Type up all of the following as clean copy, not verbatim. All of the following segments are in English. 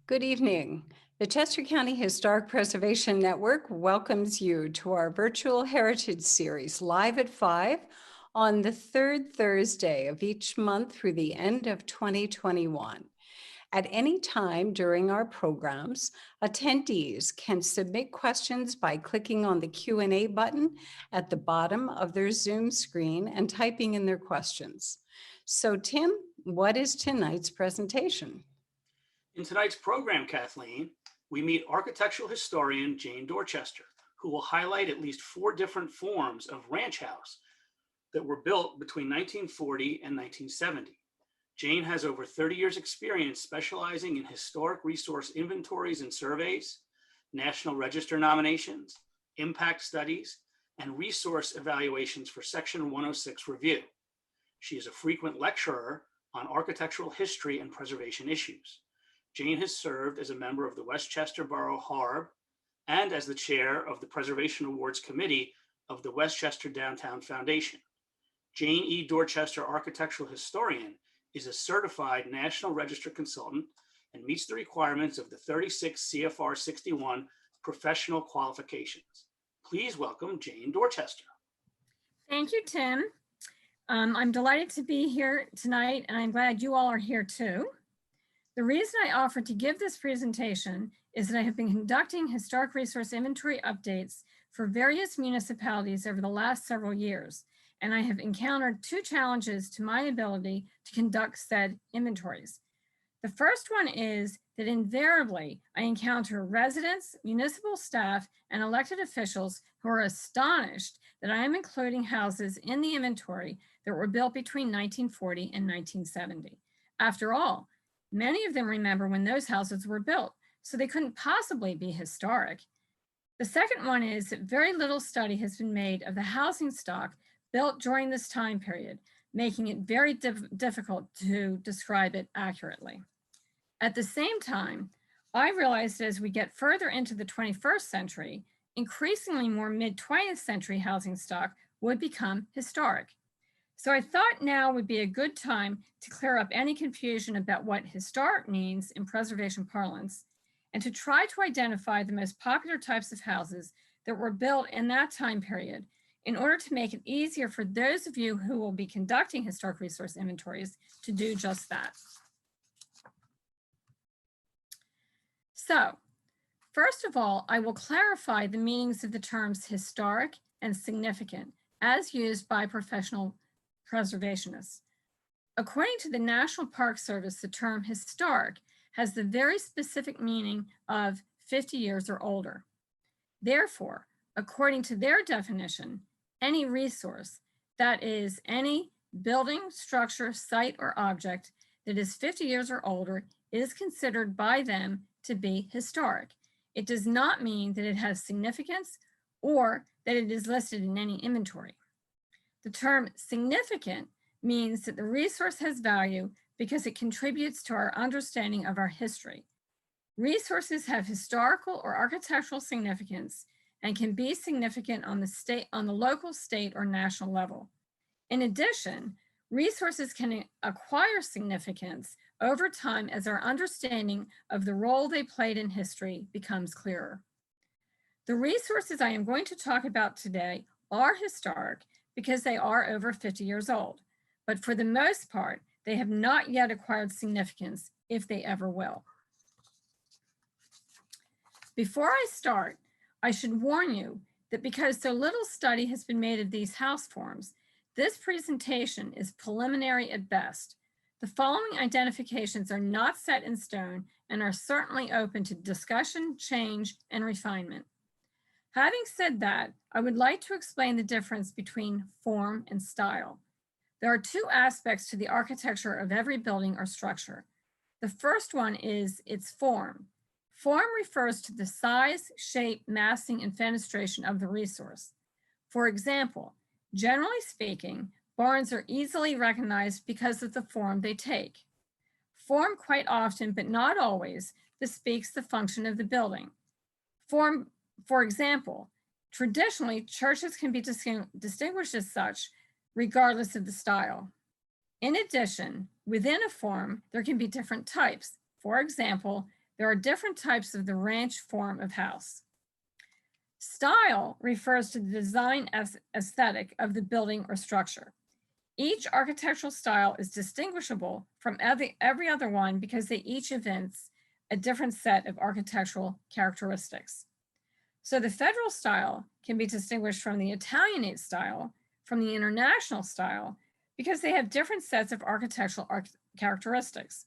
Good evening. The Chester County Historic Preservation Network welcomes you to our virtual heritage series live at 5 on the third Thursday of each month through the end of 2021. At any time during our programs, attendees can submit questions by clicking on the Q&A button at the bottom of their Zoom screen and typing in their questions. So Tim, what is tonight's presentation? In tonight's program, Kathleen, we meet architectural historian Jane Dorchester, who will highlight at least 4 different forms of ranch house that were built between 1940 and 1970. Jane has over 30 years experience specializing in historic resource inventories and surveys, National Register nominations, impact studies, and resource evaluations for Section 106 review. She is a frequent lecturer on architectural history and preservation issues. Jane has served as a member of the Westchester Borough Harb and as the chair of the Preservation Awards Committee of the Westchester Downtown Foundation. Jane E. Dorchester, architectural historian, is a certified National Register consultant and meets the requirements of the 36 CFR 61 professional qualifications. Please welcome Jane Dorchester. Thank you, Tim. I'm delighted to be here tonight, and I'm glad you all are here too. The reason I offered to give this presentation is that I have been conducting historic resource inventory updates for various municipalities over the last several years, and I have encountered 2 challenges to my ability to conduct said inventories. The first one is that invariably I encounter residents, municipal staff, and elected officials who are astonished that I am including houses in the inventory that were built between 1940 and 1970. After all, many of them remember when those houses were built, so they couldn't possibly be historic. The second one is that very little study has been made of the housing stock built during this time period, making it very difficult to describe it accurately. At the same time, I realized as we get further into the 21st century, increasingly more mid-20th century housing stock would become historic. So I thought now would be a good time to clear up any confusion about what historic means in preservation parlance, and to try to identify the most popular types of houses that were built in that time period in order to make it easier for those of you who will be conducting historic resource inventories to do just that. So, first of all, I will clarify the meanings of the terms historic and significant as used by professional preservationists. According to the National Park Service, the term historic has the very specific meaning of 50 years or older. Therefore, according to their definition, any resource, that is any building, structure, site, or object that is 50 years or older is considered by them to be historic. It does not mean that it has significance or that it is listed in any inventory. The term significant means that the resource has value because it contributes to our understanding of our history. Resources have historical or architectural significance and can be significant on the local, state, or national level. In addition, resources can acquire significance over time as our understanding of the role they played in history becomes clearer. The resources I am going to talk about today are historic because they are over 50 years old, but for the most part, they have not yet acquired significance, if they ever will. Before I start, I should warn you that because so little study has been made of these house forms, this presentation is preliminary at best. The following identifications are not set in stone and are certainly open to discussion, change, and refinement. Having said that, I would like to explain the difference between form and style. There are 2 aspects to the architecture of every building or structure. The first one is its form. Form refers to the size, shape, massing, and fenestration of the resource. For example, generally speaking, barns are easily recognized because of the form they take. Form quite often, but not always, bespeaks the function of the building. Form, for example, traditionally, churches can be distinguished as such regardless of the style. In addition, within a form, there can be different types. For example, there are different types of the ranch form of house. Style refers to the design aesthetic of the building or structure. Each architectural style is distinguishable from every other one because they each evince a different set of architectural characteristics. So the federal style can be distinguished from the Italianate style, from the international style, because they have different sets of architectural characteristics.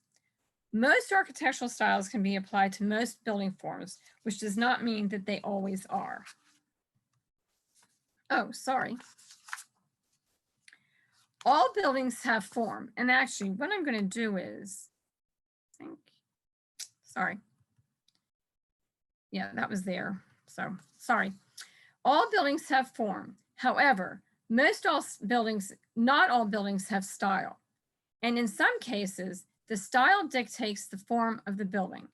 Most architectural styles can be applied to most building forms, which does not mean that they always are. Oh, sorry. All buildings have form. And actually, what I'm going to do is, sorry. Yeah, that was there. So sorry. All buildings have form. However, not all buildings have style. And in some cases, the style dictates the form of the building.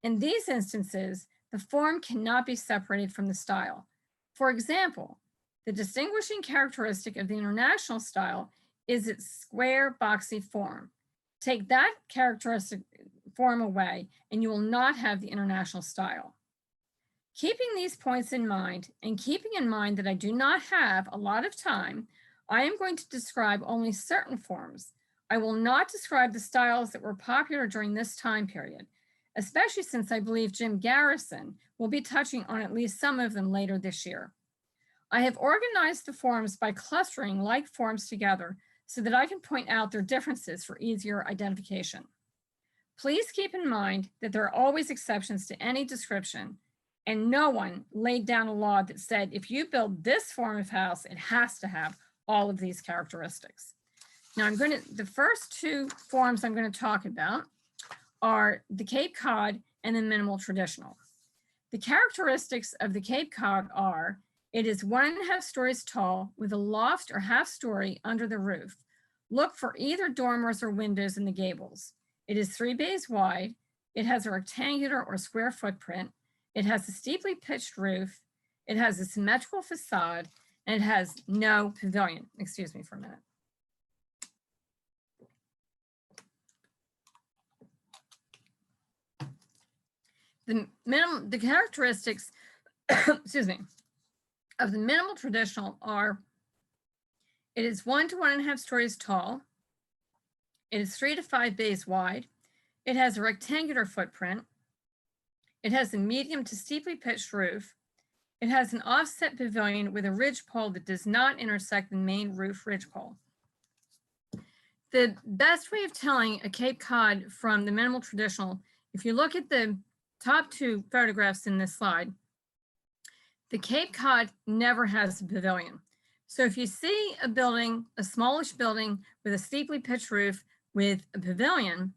In these instances, the form cannot be separated from the style. For example, the distinguishing characteristic of the international style is its square, boxy form. Take that characteristic form away, and you will not have the international style. Keeping these points in mind, and keeping in mind that I do not have a lot of time, I am going to describe only certain forms. I will not describe the styles that were popular during this time period, especially since I believe Jim Garrison will be touching on at least some of them later this year. I have organized the forms by clustering like forms together so that I can point out their differences for easier identification. Please keep in mind that there are always exceptions to any description, and no one laid down a law that said, if you build this form of house, it has to have all of these characteristics. Now the first two forms I'm going to talk about are the Cape Cod and the minimal traditional. The characteristics of the Cape Cod are, it is 1.5 stories tall with a loft or half story under the roof. Look for either dormers or windows in the gables. It is 3 bays wide. It has a rectangular or square footprint. It has a steeply pitched roof. It has a symmetrical facade, and it has no pavilion. Excuse me for a minute. The characteristics, excuse me, of the minimal traditional are, it is 1 to 1.5 stories tall. It is 3 to 5 bays wide. It has a rectangular footprint. It has a medium to steeply pitched roof. It has an offset pavilion with a ridgepole that does not intersect the main roof ridgepole. The best way of telling a Cape Cod from the minimal traditional, if you look at the top 2 photographs in this slide, the Cape Cod never has a pavilion. So if you see a building, a smallish building with a steeply pitched roof with a pavilion,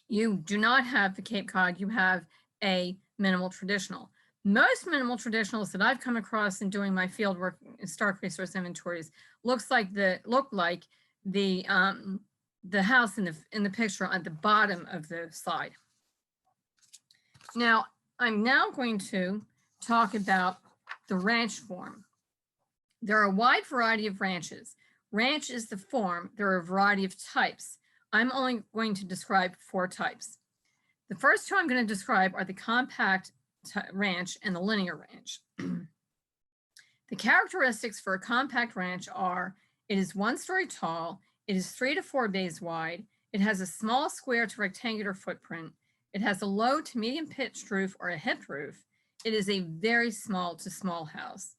you do not have the Cape Cod, you have a minimal traditional. Most minimal traditionals that I've come across in doing my field work in Stark resource inventories look like the house in the picture at the bottom of the slide. Now, I'm now going to talk about the ranch form. There are a wide variety of ranches. Ranch is the form. There are a variety of types. I'm only going to describe 4 types. The first 2 I'm going to describe are the compact ranch and the linear ranch. The characteristics for a compact ranch are, it is 1 story tall, it is 3 to 4 bays wide, it has a small square to rectangular footprint, it has a low to medium pitched roof or a hip roof, it is a very small to small house.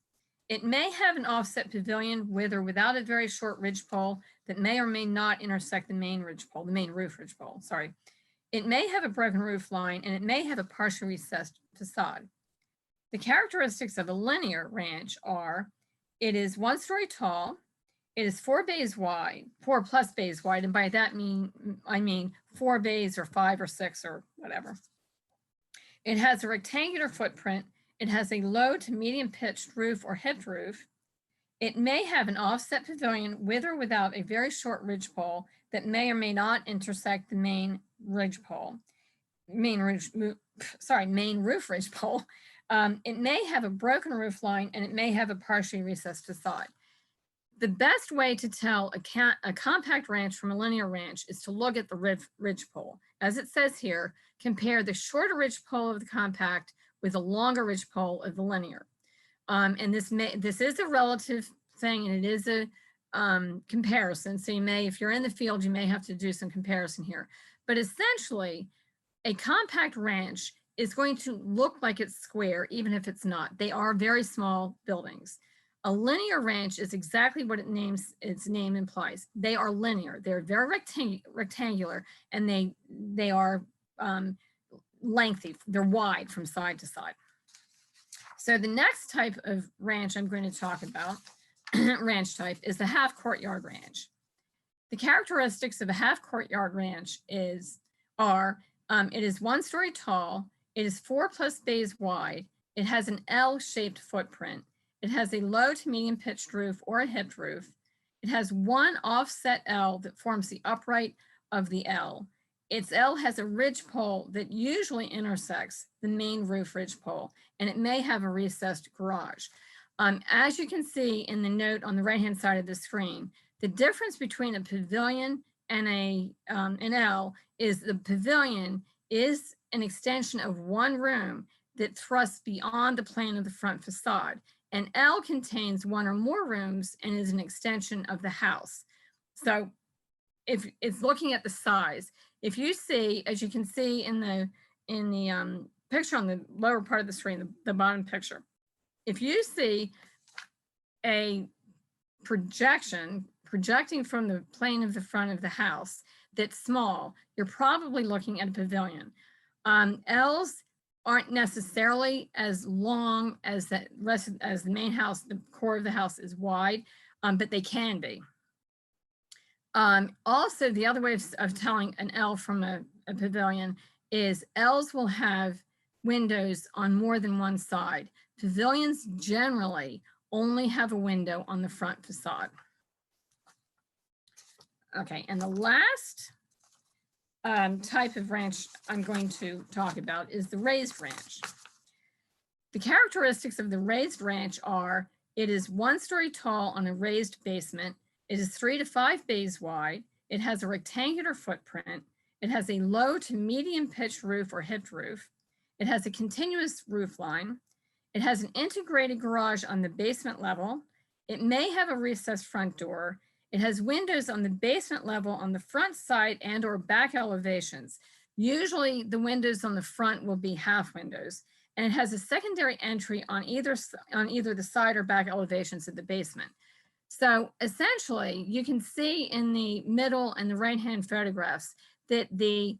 It may have an offset pavilion with or without a very short ridgepole that may or may not intersect the main ridgepole, the main roof ridgepole, sorry. It may have a broken roof line, and it may have a partially recessed facade. The characteristics of a linear ranch are, it is 1 story tall, it is 4 bays wide, 4 plus bays wide, and by that I mean 4 bays or 5 or 6 or whatever. It has a rectangular footprint. It has a low to medium pitched roof or hipped roof. It may have an offset pavilion with or without a very short ridgepole that may or may not intersect the main ridgepole, main roof ridgepole. It may have a broken roof line, and it may have a partially recessed facade. The best way to tell a compact ranch from a linear ranch is to look at the ridgepole. As it says here, compare the shorter ridgepole of the compact with the longer ridgepole of the linear. And this is a relative thing, and it is a comparison. So you may, if you're in the field, you may have to do some comparison here. But essentially, a compact ranch is going to look like it's square, even if it's not. They are very small buildings. A linear ranch is exactly what its name implies. They are linear. They're very rectangular, and they are lengthy. They're wide from side to side. So the next type of ranch I'm going to talk about, ranch type, is the half courtyard ranch. The characteristics of a half courtyard ranch are it is 1 story tall, it is 4+ bays wide, it has an L-shaped footprint, it has a low to medium pitched roof or a hipped roof, it has 1 offset L that forms the upright of the L. Its L has a ridge pole that usually intersects the main roof ridge pole, and it may have a recessed garage. As you can see in the note on the right-hand side of the screen, the difference between a pavilion and an L is the pavilion is an extension of 1 room that thrusts beyond the plane of the front facade. An L contains 1 or more rooms and is an extension of the house. So if it's looking at the size, if you see, as you can see in the picture on the lower part of the screen, the bottom picture, if you see a projecting from the plane of the front of the house that's small, you're probably looking at a pavilion. L's aren't necessarily as long as the main house. The core of the house is wide, but they can be. Also, the other way of telling an L from a pavilion is L's will have windows on more than one side. Pavilions generally only have a window on the front facade. Okay, and the last type of ranch I'm going to talk about is the raised ranch. The characteristics of the raised ranch are it is 1 story tall on a raised basement. It is 3 to 5 bays wide. It has a rectangular footprint. It has a low to medium pitched roof or hipped roof. It has a continuous roof line. It has an integrated garage on the basement level. It may have a recessed front door. It has windows on the basement level on the front side and or back elevations. Usually the windows on the front will be half windows. And it has a secondary entry on either the side or back elevations of the basement. So essentially, you can see in the middle and the right-hand photographs that the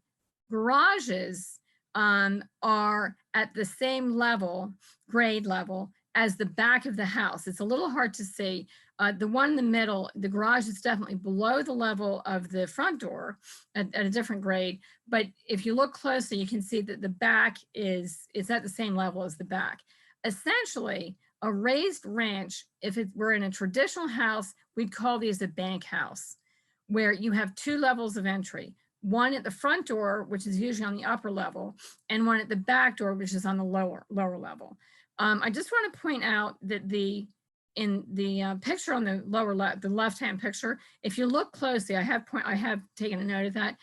garages are at the same level, grade level, as the back of the house. It's a little hard to see. The one in the middle, the garage is definitely below the level of the front door at a different grade. But if you look closely, you can see that the back is at the same level as the back. Essentially, a raised ranch, if it were in a traditional house, we'd call these a bank house, where you have 2 levels of entry. One at the front door, which is usually on the upper level, and one at the back door, which is on the lower level. I just want to point out that in the picture on the the left-hand picture, if you look closely, I have taken a note of that.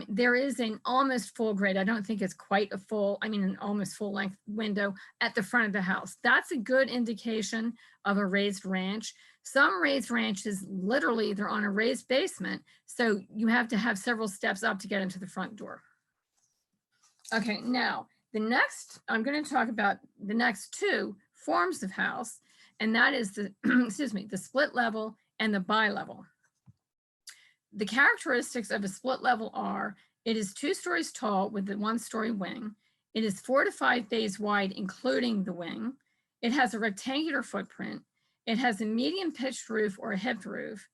There is an almost full grade. I don't think it's quite an almost full length window at the front of the house. That's a good indication of a raised ranch. Some raised ranches, literally, they're on a raised basement. So you have to have several steps up to get into the front door. Okay, now I'm going to talk about the next 2 forms of house, and that is the, the split level and the bi-level. The characteristics of a split level are, it is 2 stories tall with a 1-story wing. It is 4 to 5 bays wide, including the wing. It has a rectangular footprint. It has a medium pitched roof or a hipped roof.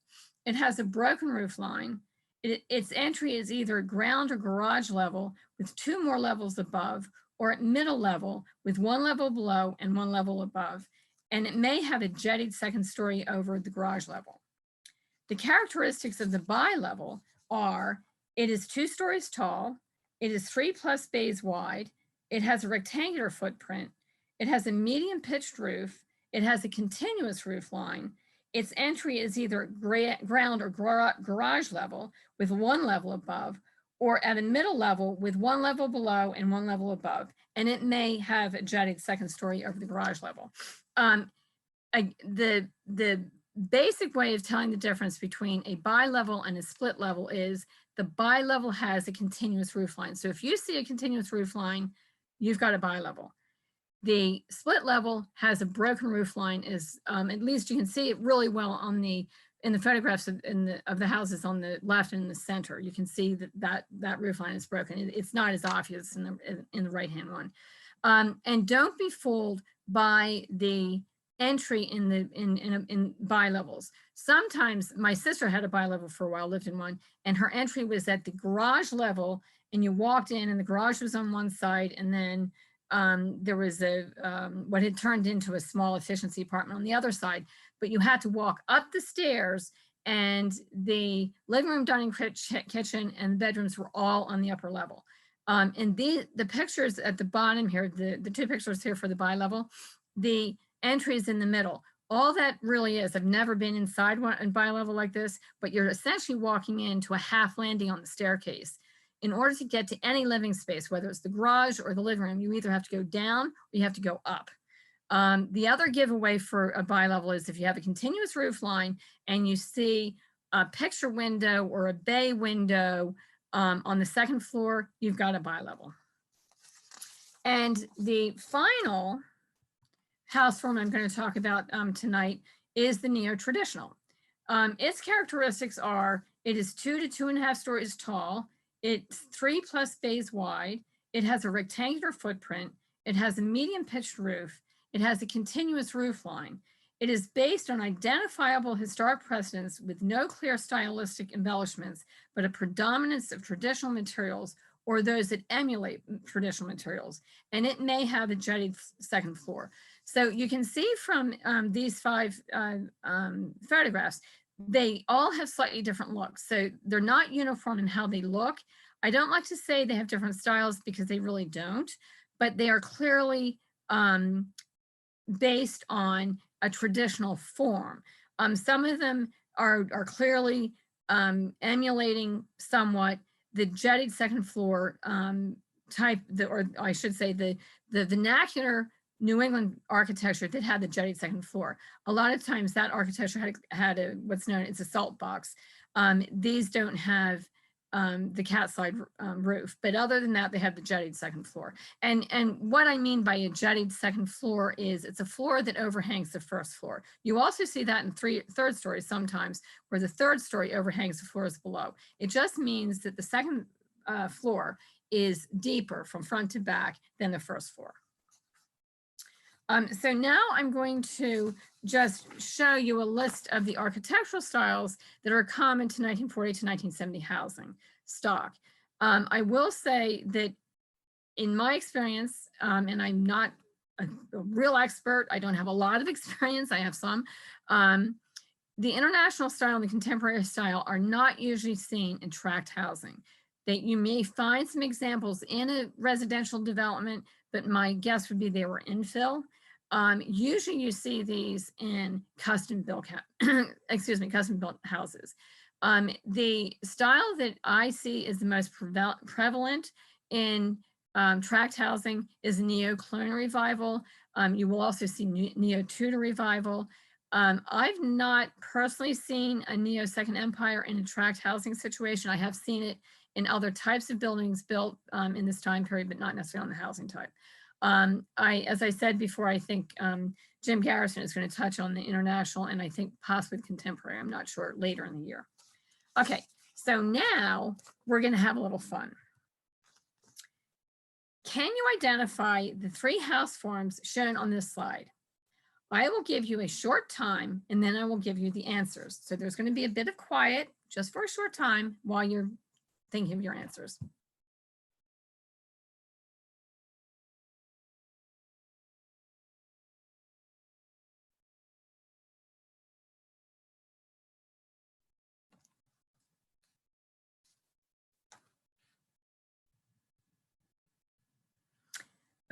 It has a broken roof line. Its entry is either ground or garage level with 2 more levels above, or at middle level with 1 level below and 1 level above. And it may have a jettied 2nd story over the garage level. The characteristics of the bi-level are, it is 2 stories tall, it is 3+ bays wide, it has a rectangular footprint, it has a medium pitched roof, it has a continuous roof line, its entry is either ground or garage level with one level above, or at a middle level with one level below and one level above. And it may have a jetted second story over the garage level. The basic way of telling the difference between a bi-level and a split level is the bi-level has a continuous roof line. So if you see a continuous roof line, you've got a bi-level. The split level has a broken roof line, is at least you can see it really well on in the photographs of the houses on the left and in the center. You can see that roof line is broken. It's not as obvious in the right-hand one. And don't be fooled by the entry in bi-levels. Sometimes my sister had a bi-level for a while, lived in one, and her entry was at the garage level, and you walked in and the garage was on one side, and then there was what had turned into a small efficiency apartment on the other side, but you had to walk up the stairs, and the living room, dining, kitchen, and bedrooms were all on the upper level. And the pictures at the bottom here, the two pictures here for the bi-level, the entries in the middle, all that really is, I've never been inside one in bi-level like this, but you're essentially walking into a half landing on the staircase. In order to get to any living space, whether it's the garage or the living room, you either have to go down or you have to go up. The other giveaway for a bi-level is if you have a continuous roof line and you see a picture window or a bay window on the second floor, you've got a bi-level. And the final house form I'm going to talk about tonight is the neo-traditional. Its characteristics are, it is 2 to 2.5 stories tall. It's 3+ bays wide. It has a rectangular footprint. It has a medium pitched roof. It has a continuous roof line. It is based on identifiable historic precedents with no clear stylistic embellishments, but a predominance of traditional materials or those that emulate traditional materials. And it may have a jetted second floor. So you can see from these 5 photographs, they all have slightly different looks. So they're not uniform in how they look. I don't like to say they have different styles because they really don't, but they are clearly based on a traditional form. Some of them are clearly emulating somewhat the jetted second floor type, or I should say the vernacular New England architecture that had the jetted second floor. A lot of times that architecture had a, what's known as a salt box. These don't have the cat side roof, but other than that, they have the jetted second floor. And what I mean by a jetted second floor is it's a floor that overhangs the first floor. You also see that in third stories sometimes, where the third story overhangs the floors below. It just means that the second floor is deeper from front to back than the first floor. So now I'm going to just show you a list of the architectural styles that are common to 1940 to 1970 housing stock. I will say that in my experience, and I'm not a real expert, I don't have a lot of experience, I have some, the international style and the contemporary style are not usually seen in tract housing. That you may find some examples in a residential development, but my guess would be they were infill. Usually you see these in custom built houses. The style that I see is the most prevalent in tract housing is neo-colonial revival. You will also see neo-Tudor revival. I've not personally seen a neo-Second Empire in a tract housing situation. I have seen it in other types of buildings built in this time period, but not necessarily on the housing type. As I said before, I think Jim Garrison is going to touch on the international and I think possibly contemporary, I'm not sure, later in the year. Okay, so now we're going to have a little fun. Can you identify the 3 house forms shown on this slide? I will give you a short time and then I will give you the answers. So there's going to be a bit of quiet just for a short time while you're thinking of your answers.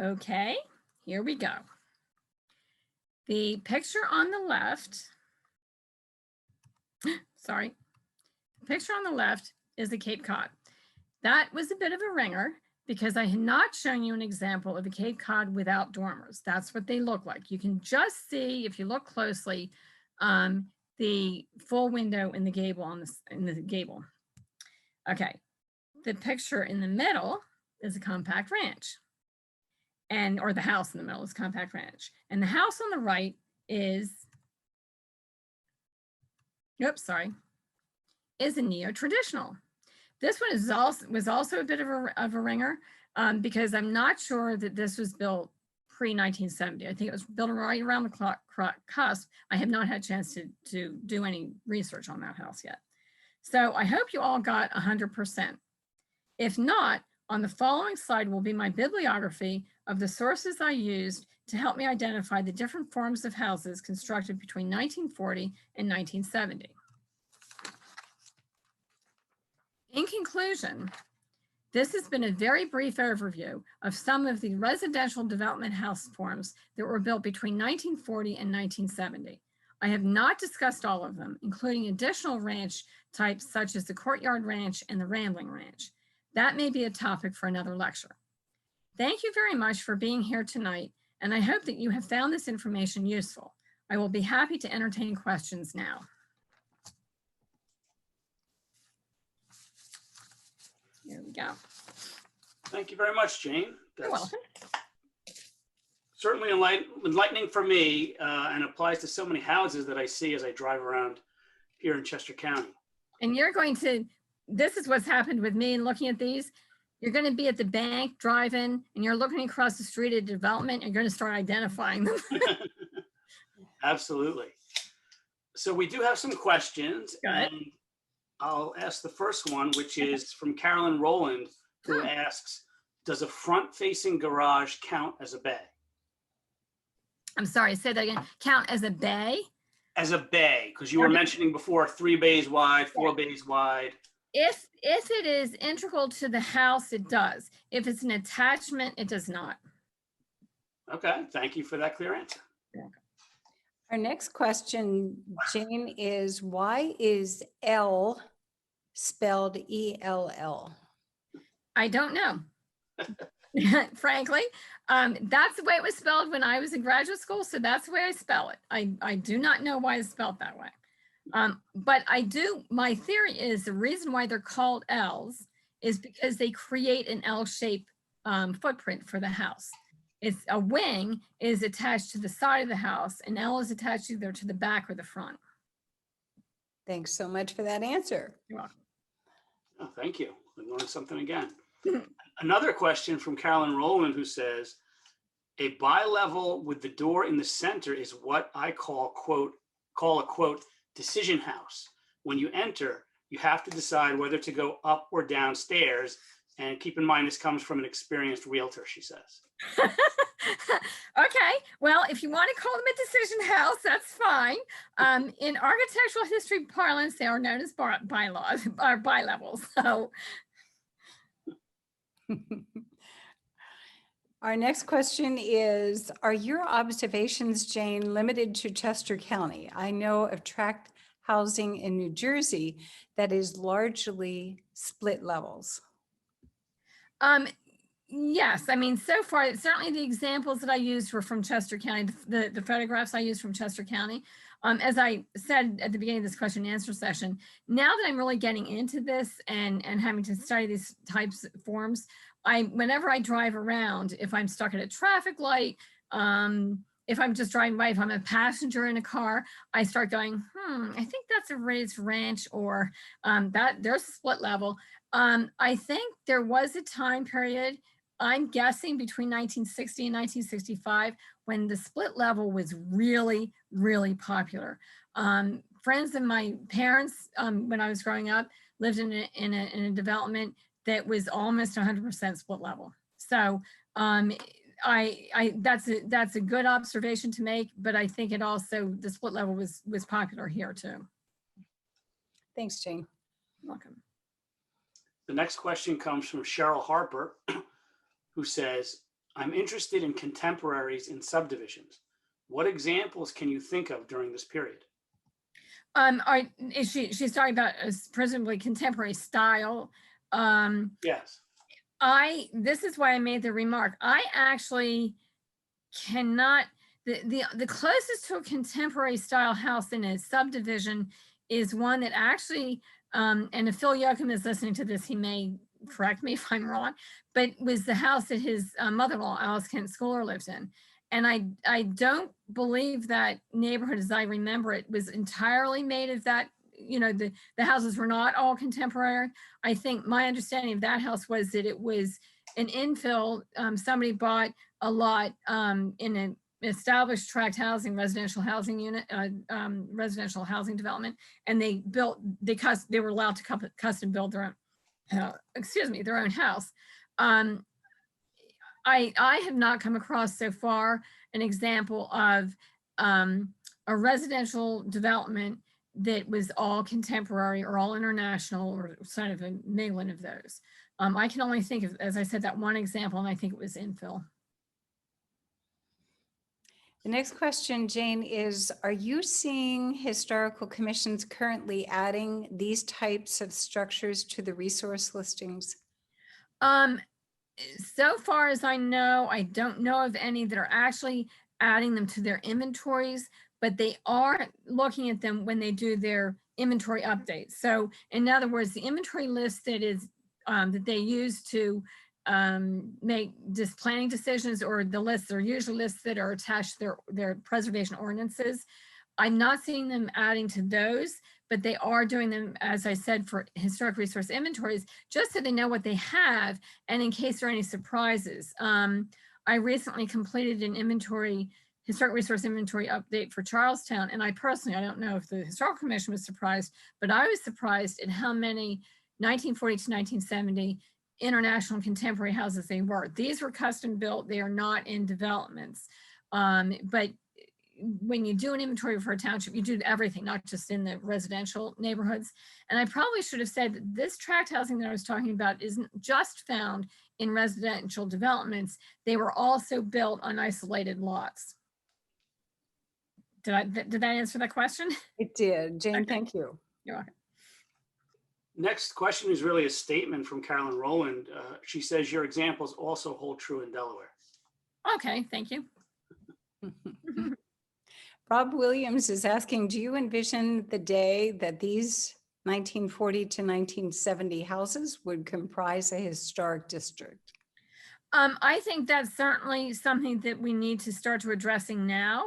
Okay, here we go. The picture on the left Sorry. The picture on the left is the Cape Cod. That was a bit of a ringer because I had not shown you an example of a Cape Cod without dormers. That's what they look like. You can just see, if you look closely, the full window in the gable in the gable. Okay, the picture in the middle is a compact ranch, or the house in the middle is compact ranch, and the house on the right is, is a neo-traditional. This one was also a bit of a ringer because I'm not sure that this was built pre-1970. I think it was built right around the cusp. I have not had a chance to do any research on that house yet. So I hope you all got 100%. If not, on the following slide will be my bibliography of the sources I used to help me identify the different forms of houses constructed between 1940 and 1970. In conclusion, this has been a very brief overview of some of the residential development house forms that were built between 1940 and 1970. I have not discussed all of them, including additional ranch types such as the Courtyard Ranch and the Rambling Ranch. That may be a topic for another lecture. Thank you very much for being here tonight, and I hope that you have found this information useful. I will be happy to entertain questions now. Here we go. Thank you very much, Jane. You're welcome. Certainly enlightening for me and applies to so many houses that I see as I drive around here in Chester County. And you're going to, this is what's happened with me in looking at these. You're going to be at the bank driving and you're looking across the street at development. You're going to start identifying them. Absolutely. So we do have some questions. Got it. And I'll ask the first one, which is from Carolyn Rowland, who asks, does a front-facing garage count as a bay? I'm sorry, say that again. Count as a bay? As a bay, because you were mentioning before 3 bays wide, 4 bays wide. If it is integral to the house, it does. If it's an attachment, it does not. Okay, thank you for that clear answer. Our next question, Jane, is why is L spelled ELL? I don't know. Frankly, that's the way it was spelled when I was in graduate school, so that's the way I spell it. I do not know why it's spelled that way. But my theory is the reason why they're called L's is because they create an L-shaped footprint for the house. It's a wing is attached to the side of the house and L is attached either to the back or the front. Thanks so much for that answer. You're welcome. Oh, thank you. We learned something again. Another question from Carolyn Rowland, who says, a bi-level with the door in the center is what I call a quote, decision house. When you enter, you have to decide whether to go up or downstairs. And keep in mind, this comes from an experienced realtor, she says. Okay, well, if you want to call them a decision house, that's fine. In architectural history parlance, they are known as bylaws or bi-levels. So Our next question is, are your observations, Jane, limited to Chester County? I know of tract housing in New Jersey that is largely split levels. yes, I mean, so far, certainly the examples that I used were from Chester County, the photographs I used from Chester County. As I said at the beginning of this question and answer session, now that I'm really getting into this and having to study these types of forms, whenever I drive around, if I'm stuck at a traffic light, if I'm just driving by, if I'm a passenger in a car, I start going, I think that's a raised ranch, or that there's a split level. I think there was a time period, I'm guessing between 1960 and 1965, when the split level was really, really popular. Friends of my parents, when I was growing up, lived in a development that was almost 100% split level. So that's a good observation to make, but I think it also, the split level was popular here too. Thanks, Jane. You're welcome. The next question comes from Cheryl Harper, who says, I'm interested in contemporaries in subdivisions. What examples can you think of during this period? She's talking about presumably contemporary style. Yes. This is why I made the remark. I actually cannot, the closest to a contemporary style house in a subdivision is one that actually, and if Phil Yoakum is listening to this, he may correct me if I'm wrong, but was the house that his mother-in-law, Alice Kent Schooler, lived in. And I don't believe that neighborhood, as I remember it, was entirely made of that, you know, the houses were not all contemporary. I think my understanding of that house was that it was an infill. Somebody bought a lot in an established tract housing, residential housing unit, residential housing development, and they were allowed to custom build their own, their own house. I have not come across so far an example of a residential development that was all contemporary or all international or sort of a mingling of those. I can only think of, as I said, that one example, and I think it was infill. The next question, Jane, is, are you seeing historical commissions currently adding these types of structures to the resource listings? So far as I know, I don't know of any that are actually adding them to their inventories, but they are looking at them when they do their inventory updates. So in other words, the inventory list that is that they use to make just planning decisions, or the lists are usually lists that are attached to their preservation ordinances. I'm not seeing them adding to those, but they are doing them, as I said, for historic resource inventories, just so they know what they have and in case there are any surprises. I recently completed an historic resource inventory update for Charlestown, and I don't know if the Historical Commission was surprised, but I was surprised at how many 1940 to 1970 international contemporary houses they were. These were custom built. They are not in developments. But when you do an inventory for a township, you do everything, not just in the residential neighborhoods. And I probably should have said that this tract housing that I was talking about isn't just found in residential developments. They were also built on isolated lots. Did that answer that question? It did. Jane, Okay. thank you. You're welcome. Next question is really a statement from Carolyn Rowland. She says your examples also hold true in Delaware. Okay, thank you. Rob Williams is asking, do you envision the day that these 1940 to 1970 houses would comprise a historic district? I think that's certainly something that we need to start to addressing now,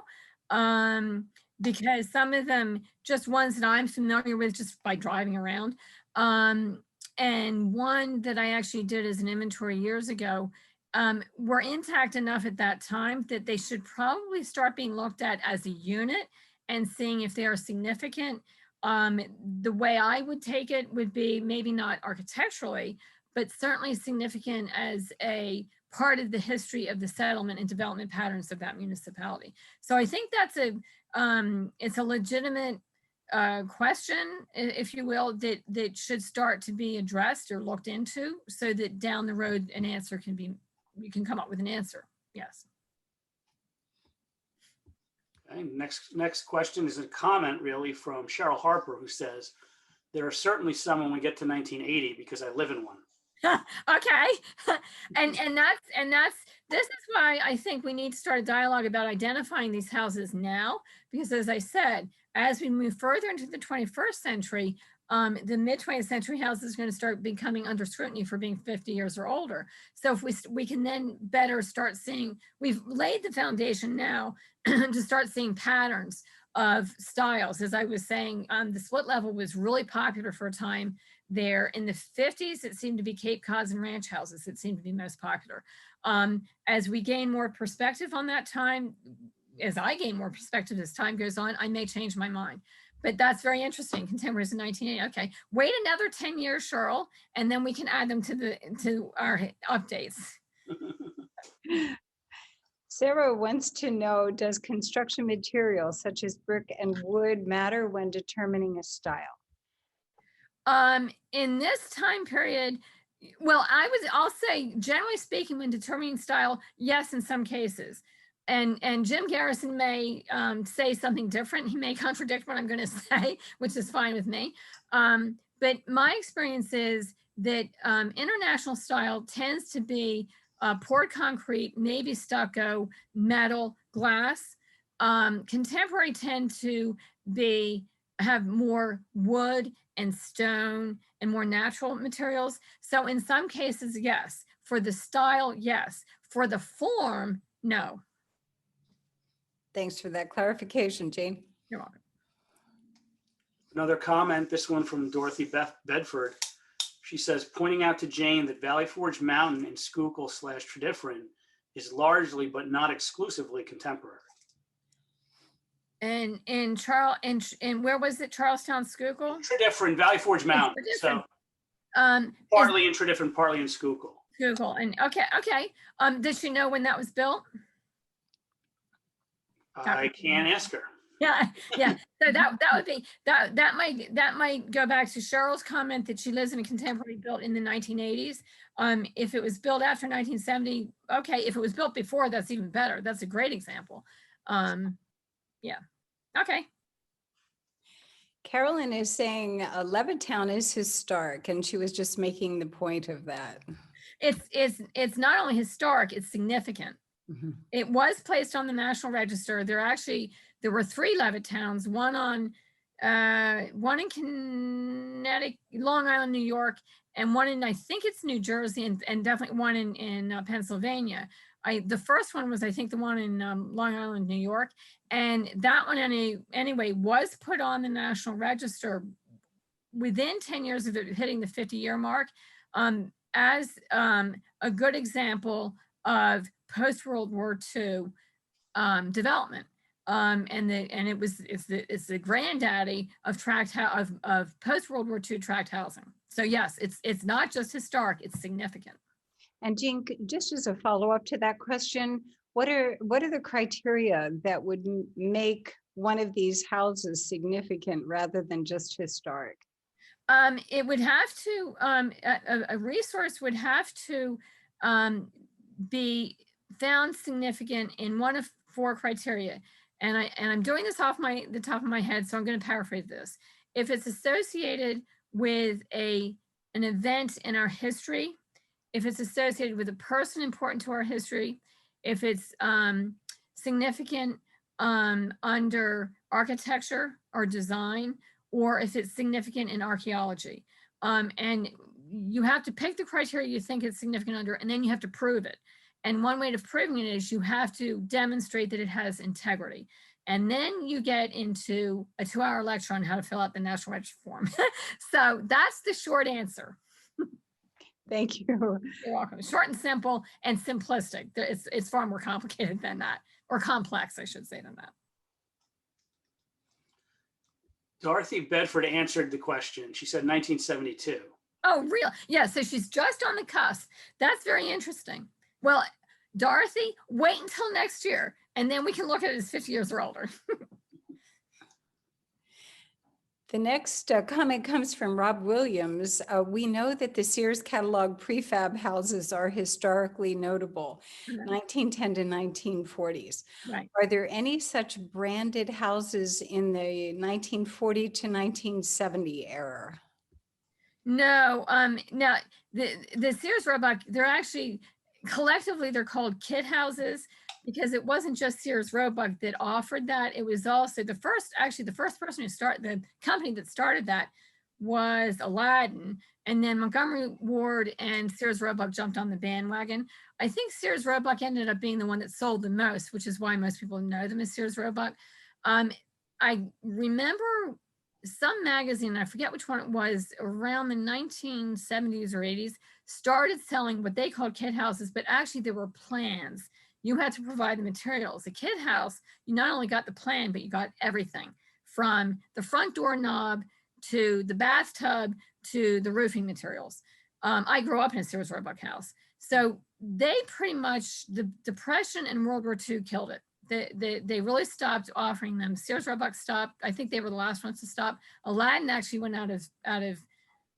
because some of them, just ones that I'm familiar with just by driving around, and one that I actually did as an inventory years ago, were intact enough at that time that they should probably start being looked at as a unit and seeing if they are significant. The way I would take it would be maybe not architecturally, but certainly significant as a part of the history of the settlement and development patterns of that municipality. So I think that's it's a legitimate question, if you will, that should start to be addressed or looked into, so that down the road an answer can be, you can come up with an answer. Yes. Okay, next question is a comment really from Cheryl Harper, who says, there are certainly some when we get to 1980 because I live in one. Okay. and that's this is why I think we need to start a dialogue about identifying these houses now, because as I said, as we move further into the 21st century, the mid 20th century houses are going to start becoming under scrutiny for being 50 years or older. So if we can then better start seeing, we've laid the foundation now to start seeing patterns of styles. As I was saying, the split level was really popular for a time there. In the 50s, it seemed to be Cape Cods and ranch houses that seemed to be most popular. As we gain more perspective on that time, as I gain more perspective as time goes on, I may change my mind. But that's very interesting. Contemporaries in 1980. Okay, wait another 10 years, Cheryl, and then we can add them to our updates. Sarah wants to know, does construction materials such as brick and wood matter when determining a style? In this time period, well, I'll say, generally speaking, when determining style, yes, in some cases. and Jim Garrison may say something different. He may contradict what I'm going to say, which is fine with me. But my experience is that international style tends to be poured concrete, maybe stucco, metal, glass. Contemporary tend to have more wood and stone and more natural materials. So in some cases, yes. For the style, yes. For the form, no. Thanks for that clarification, Jane. You're welcome. Another comment, this one from Dorothy Bedford. She says, pointing out to Jane that Valley Forge Mountain in Schuylkill / Tredyffrin is largely, but not exclusively, contemporary. And where was it? Charlestown, Schuylkill? Tredyffrin, Valley Forge Mountain. So partly in Tredyffrin, partly in Schuylkill. Schuylkill. And okay. Does she know when that was built? I can't ask her. Yeah. So that would be that might go back to Cheryl's comment that she lives in a contemporary built in the 1980s. If it was built after 1970, okay. If it was built before, that's even better. That's a great example. Yeah. Okay. Carolyn is saying Levittown is historic, and she was just making the point of that. It's not only historic, it's significant. Mm-hmm. It was placed on the National Register. There were 3 Levittowns, one in Connecticut, Long Island, New York, and one in, I think it's New Jersey, and definitely one in Pennsylvania. The first one was, I think, the one in Long Island, New York, and that one anyway was put on the National Register within 10 years of it hitting the 50-year mark, as a good example of post-World War II development. It's the granddaddy of of post-World War II tract housing. So yes, it's not just historic, it's significant. And Jean, just as a follow-up to that question, what are the criteria that would make one of these houses significant rather than just historic? It would have to, a resource would have to be found significant in one of 4 criteria. And I'm doing this off the top of my head, so I'm going to paraphrase this. If it's associated with an event in our history, if it's associated with a person important to our history, if it's significant under architecture or design, or if it's significant in archaeology. And you have to pick the criteria you think it's significant under, and then you have to prove it. And one way of proving it is you have to demonstrate that it has integrity. And then you get into a 2-hour lecture on how to fill out the National Register form. So that's the short answer. Thank you. You're welcome. Short and simple and simplistic. It's far more complicated than that, or complex, I should say, than that. Dorothy Bedford answered the question. She said 1972. Oh, real? Yeah, so she's just on the cusp. That's very interesting. Well, Dorothy, wait until next year, and then we can look at it as 50 years or older. The next comment comes from Rob Williams. We know that the Sears catalog prefab houses are historically notable, 1910 to 1940s. Right. Are there any such branded houses in the 1940 to 1970 era? No, now the Sears Roebuck, they're actually, collectively, they're called kit houses, because it wasn't just Sears Roebuck that offered that. It was also the first person who started, the company that started that was Aladdin. And then Montgomery Ward and Sears Roebuck jumped on the bandwagon. I think Sears Roebuck ended up being the one that sold the most, which is why most people know them as Sears Roebuck. I remember some magazine, I forget which one it was, around the 1970s or 80s, started selling what they called kit houses, but actually there were plans. You had to provide the materials. A kit house, you not only got the plan, but you got everything from the front door knob to the bathtub to the roofing materials. I grew up in a Sears Roebuck house. So they pretty much, the Depression and World War II killed it. They really stopped offering them. Sears Roebuck stopped. I think they were the last ones to stop. Aladdin actually went out of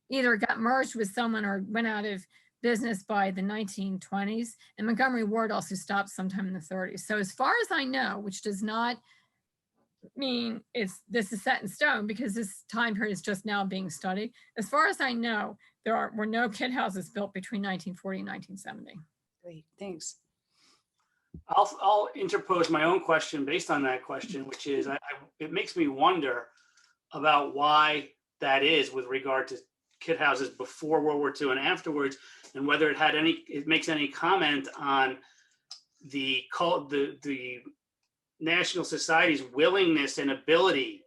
either got merged with someone or went out of business by the 1920s, and Montgomery Ward also stopped sometime in the 30s. So as far as I know, which does not mean this is set in stone because this time period is just now being studied. As far as I know, there were no kid houses built between 1940 and 1970. Great, thanks. I'll interpose my own question based on that question, which is, it makes me wonder about why that is with regard to kid houses before World War II and afterwards, and whether it makes any comment on the National Society's willingness and ability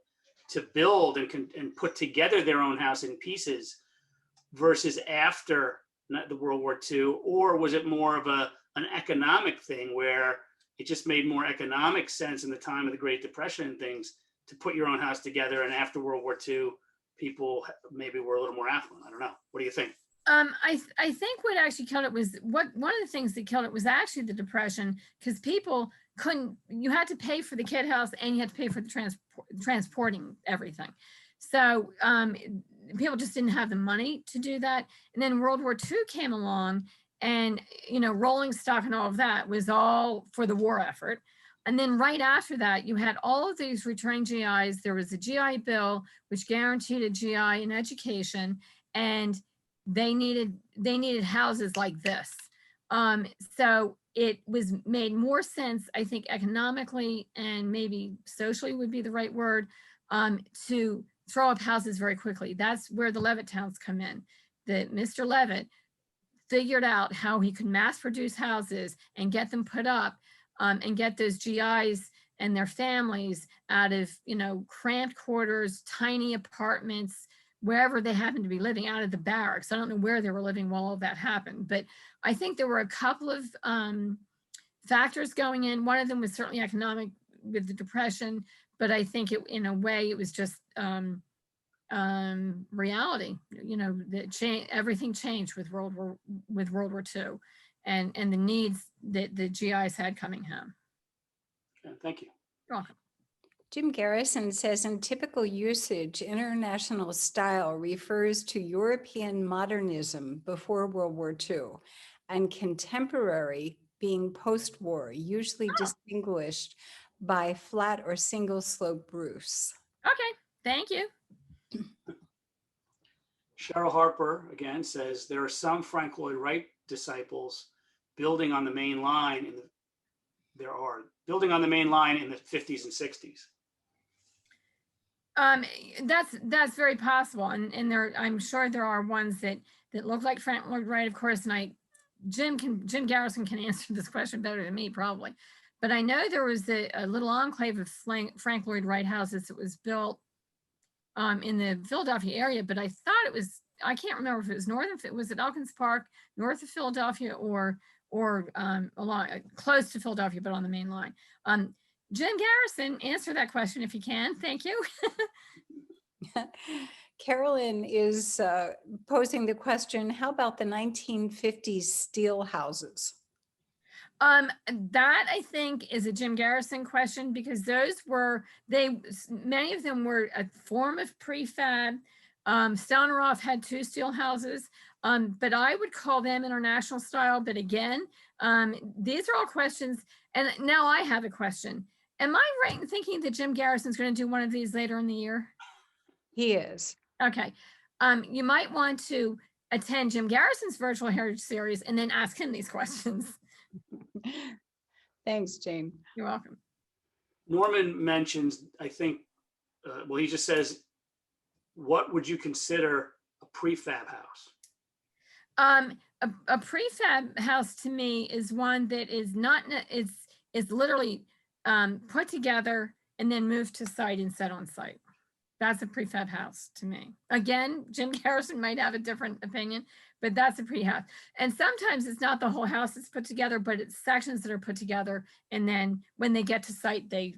to build and put together their own house in pieces versus after the World War II, or was it more of an economic thing where it just made more economic sense in the time of the Great Depression and things to put your own house together, and after World War II, people maybe were a little more affluent? I don't know. What do you think? I think what actually killed it was one of the things that killed it was actually the Depression, because people you had to pay for the kid house and you had to pay for the transporting everything. So people just didn't have the money to do that. And then World War II came along, and rolling stock and all of that was all for the war effort. And then right after that, you had all of these returning GIs. There was a GI Bill which guaranteed a GI in education, and they needed houses like this. So it was made more sense, I think, economically and maybe socially would be the right word, to throw up houses very quickly. That's where the Levitt towns come in. That Mr. Levitt figured out how he could mass produce houses and get them put up, and get those GIs and their families out of, cramped quarters, tiny apartments, wherever they happened to be living, out of the barracks. I don't know where they were living while all that happened, but I think there were a couple of factors going in. One of them was certainly economic with the Depression, but I think in a way it was just reality. Everything changed with World War II, and the needs that the GIs had coming home. Okay, thank you. You're welcome. Jim Garrison says, in typical usage, international style refers to European modernism before World War II, and contemporary being post-war, usually distinguished by flat or single slope roofs. Okay, thank you. Cheryl Harper again says, there are some Frank Lloyd Wright disciples building on the main line in the 50s and 60s. That's very possible, and I'm sure there are ones that look like Frank Lloyd Wright, of course. And Jim Garrison can answer this question better than me probably, but I know there was a little enclave of Frank Lloyd Wright houses that was built in the Philadelphia area, but I thought it was, I can't remember if it was was it Elkins Park, north of Philadelphia, or along close to Philadelphia, but on the main line. Jim Garrison, answer that question if you can. Thank you. Carolyn is posing the question, how about the 1950s steel houses? That I think is a Jim Garrison question, because many of them were a form of prefab. Stauneroff had 2 steel houses, but I would call them international style. But again, these are all questions. And now I have a question. Am I right in thinking that Jim Garrison's going to do one of these later in the year? He is. Okay. You might want to attend Jim Garrison's virtual heritage series and then ask him these questions. Thanks, Jane. You're welcome. Norman mentions, I think, he just says, what would you consider a prefab house? A prefab house to me is one that is not, it's literally put together and then moved to site and set on site. That's a prefab house to me. Again, Jim Garrison might have a different opinion, but that's a prefab. And sometimes it's not the whole house that's put together, but it's sections that are put together. And then when they get to site, they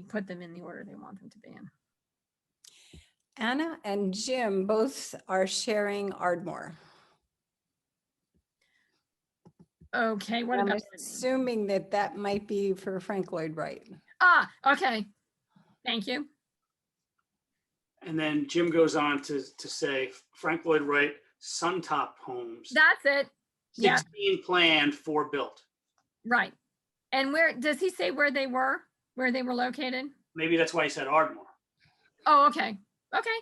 put them in the order they want them to be in. Anna and Jim both are sharing Ardmore. Okay, what I'm about assuming that might be for Frank Lloyd Wright. Okay. Thank you. And then Jim goes on to say Frank Lloyd Wright Suntop homes. That's it. Yeah. 16 planned, 4 built. Right. And where, does he say where they were located? Maybe that's why he said Ardmore. Oh, okay. Okay.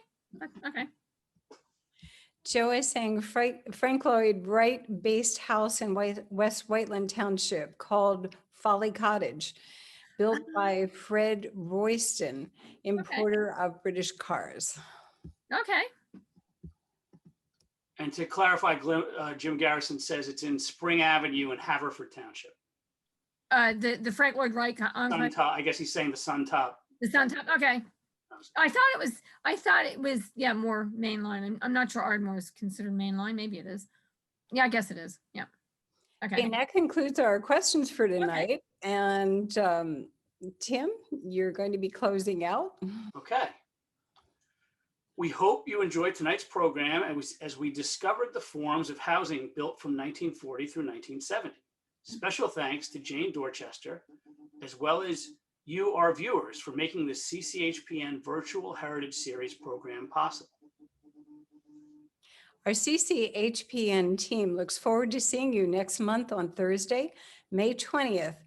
Okay. Joe is saying Frank Lloyd Wright-based house in West Whiteland Township called Folly Cottage, built by Fred Royston, importer of British cars. Okay. And to clarify, Jim Garrison says it's in Spring Avenue in Haverford Township. The Frank Lloyd Wright, Sun Top, I guess he's saying the Sun Top. the Sun Top. Okay. I thought it was, yeah, more mainline. I'm not sure Ardmore is considered mainline. Maybe it is. Yeah, I guess it is. Yeah. Okay. And that concludes our questions for tonight. And Tim, you're going to be closing out. Okay. We hope you enjoyed tonight's program as we discovered the forms of housing built from 1940 through 1970. Special thanks to Jane Dorchester, as well as you, our viewers, for making the CCHPN Virtual Heritage Series program possible. Our CCHPN team looks forward to seeing you next month on Thursday, May 20th,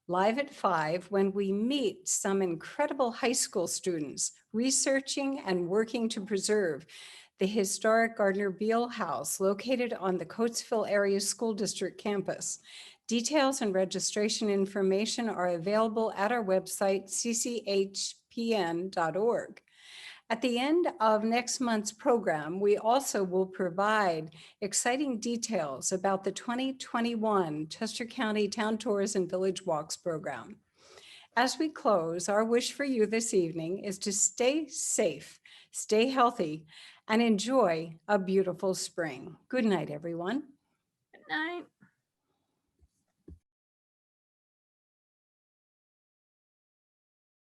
live at 5, when we meet some incredible high school students researching and working to preserve the historic Gardner Beale House located on the Coatesville Area School District campus. Details and registration information are available at our website, cchpn.org. At the end of next month's program, we also will provide exciting details about the 2021 Chester County Town Tours and Village Walks program. As we close, our wish for you this evening is to stay safe, stay healthy, and enjoy a beautiful spring. Good night, everyone. Good night.